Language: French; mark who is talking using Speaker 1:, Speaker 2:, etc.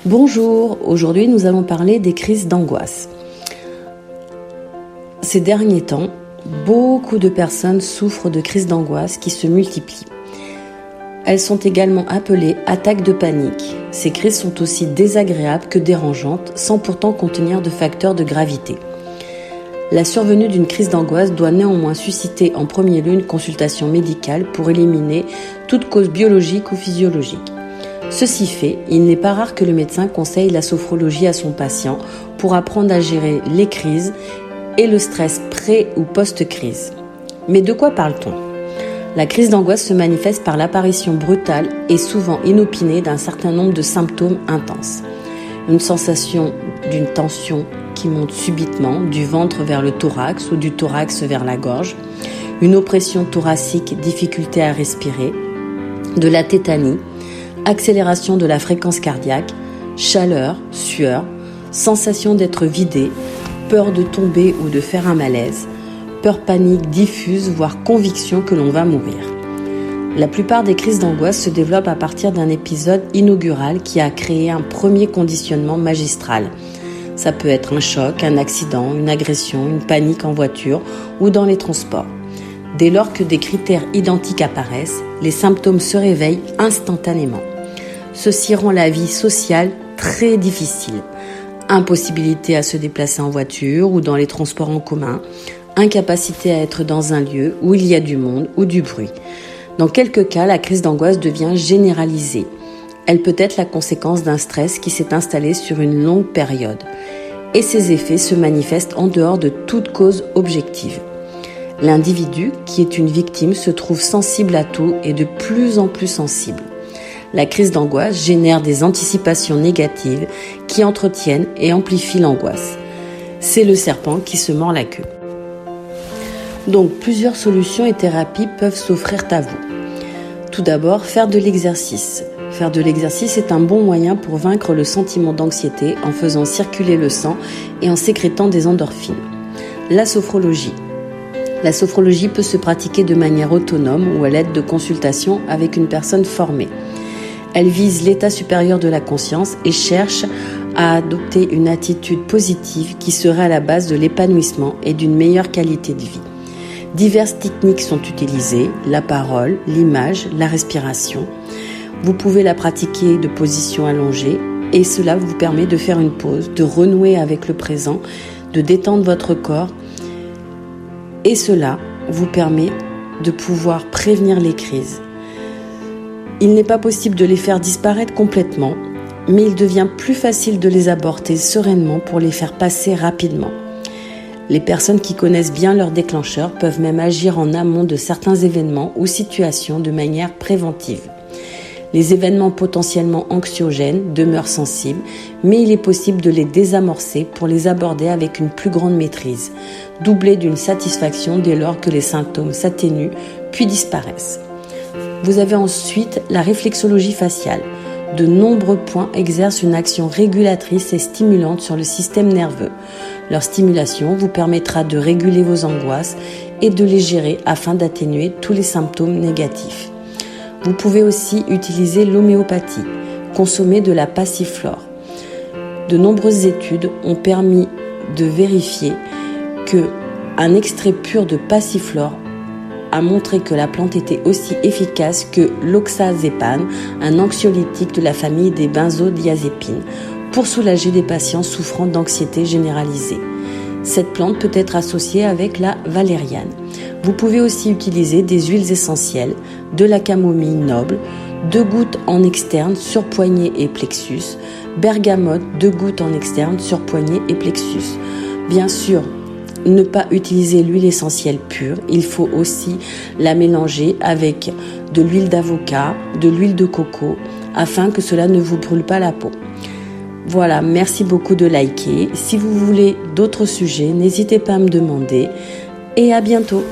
Speaker 1: Bonjour, aujourd'hui nous allons parler des crises d'angoisse. Ces derniers temps, beaucoup de personnes souffrent de crises d'angoisse qui se multiplient. Elles sont également appelées attaques de panique. Ces crises sont aussi désagréables que dérangeantes, sans pourtant contenir de facteurs de gravité. La survenue d'une crise d'angoisse doit néanmoins susciter en premier lieu une consultation médicale pour éliminer toute cause biologique ou physiologique. Ceci fait, il n'est pas rare que le médecin conseille la sophrologie à son patient pour apprendre à gérer les crises et le stress pré- ou post-crise. Mais de quoi parle-t-on ? La crise d'angoisse se manifeste par l'apparition brutale et souvent inopinée d'un certain nombre de symptômes intenses. Une sensation d'une tension qui monte subitement du ventre vers le thorax ou du thorax vers la gorge, une oppression thoracique, difficulté à respirer, de la tétanie, accélération de la fréquence cardiaque, chaleur, sueur, sensation d'être vidé, peur de tomber ou de faire un malaise, peur panique diffuse, voire conviction que l'on va mourir. La plupart des crises d'angoisse se développent à partir d'un épisode inaugural qui a créé un premier conditionnement magistral. Ça peut être un choc, un accident, une agression, une panique en voiture ou dans les transports. Dès lors que des critères identiques apparaissent, les symptômes se réveillent instantanément. Ceci rend la vie sociale très difficile. Impossibilité à se déplacer en voiture ou dans les transports en commun, incapacité à être dans un lieu où il y a du monde ou du bruit. Dans quelques cas, la crise d'angoisse devient généralisée. Elle peut être la conséquence d'un stress qui s'est installé sur une longue période. Et ses effets se manifestent en dehors de toute cause objective. L'individu, qui est une victime, se trouve sensible à tout et de plus en plus sensible. La crise d'angoisse génère des anticipations négatives qui entretiennent et amplifient l'angoisse. C'est le serpent qui se mord la queue. Donc, plusieurs solutions et thérapies peuvent s'offrir à vous. Tout d'abord, faire de l'exercice. Faire de l'exercice est un bon moyen pour vaincre le sentiment d'anxiété en faisant circuler le sang et en sécrétant des endorphines. La sophrologie. La sophrologie peut se pratiquer de manière autonome ou à l'aide de consultations avec une personne formée. Elle vise l'état supérieur de la conscience et cherche à adopter une attitude positive qui serait à la base de l'épanouissement et d'une meilleure qualité de vie. Diverses techniques sont utilisées, la parole, l'image, la respiration. Vous pouvez la pratiquer de position allongée et cela vous permet de faire une pause, de renouer avec le présent, de détendre votre corps et cela vous permet de pouvoir prévenir les crises. Il n'est pas possible de les faire disparaître complètement, mais il devient plus facile de les aborder sereinement pour les faire passer rapidement. Les personnes qui connaissent bien leurs déclencheurs peuvent même agir en amont de certains événements ou situations de manière préventive. Les événements potentiellement anxiogènes demeurent sensibles, mais il est possible de les désamorcer pour les aborder avec une plus grande maîtrise, doublée d'une satisfaction dès lors que les symptômes s'atténuent puis disparaissent. Vous avez ensuite la réflexologie faciale. De nombreux points exercent une action régulatrice et stimulante sur le système nerveux. Leur stimulation vous permettra de réguler vos angoisses et de les gérer afin d'atténuer tous les symptômes négatifs. Vous pouvez aussi utiliser l'homéopathie, consommer de la passiflore. De nombreuses études ont permis de vérifier qu'un extrait pur de passiflore a montré que la plante était aussi efficace que l'oxazépam, un anxiolytique de la famille des benzodiazépines, pour soulager des patients souffrant d'anxiété généralisée. Cette plante peut être associée avec la valériane. Vous pouvez aussi utiliser des huiles essentielles, de la camomille noble, 2 gouttes en externe sur poignet et plexus, bergamote, 2 gouttes en externe sur poignet et plexus. Bien sûr, ne pas utiliser l'huile essentielle pure, il faut aussi la mélanger avec de l'huile d'avocat, de l'huile de coco, afin que cela ne vous brûle pas la peau. Voilà, merci beaucoup de liker. Si vous voulez d'autres sujets, n'hésitez pas à me demander et à bientôt.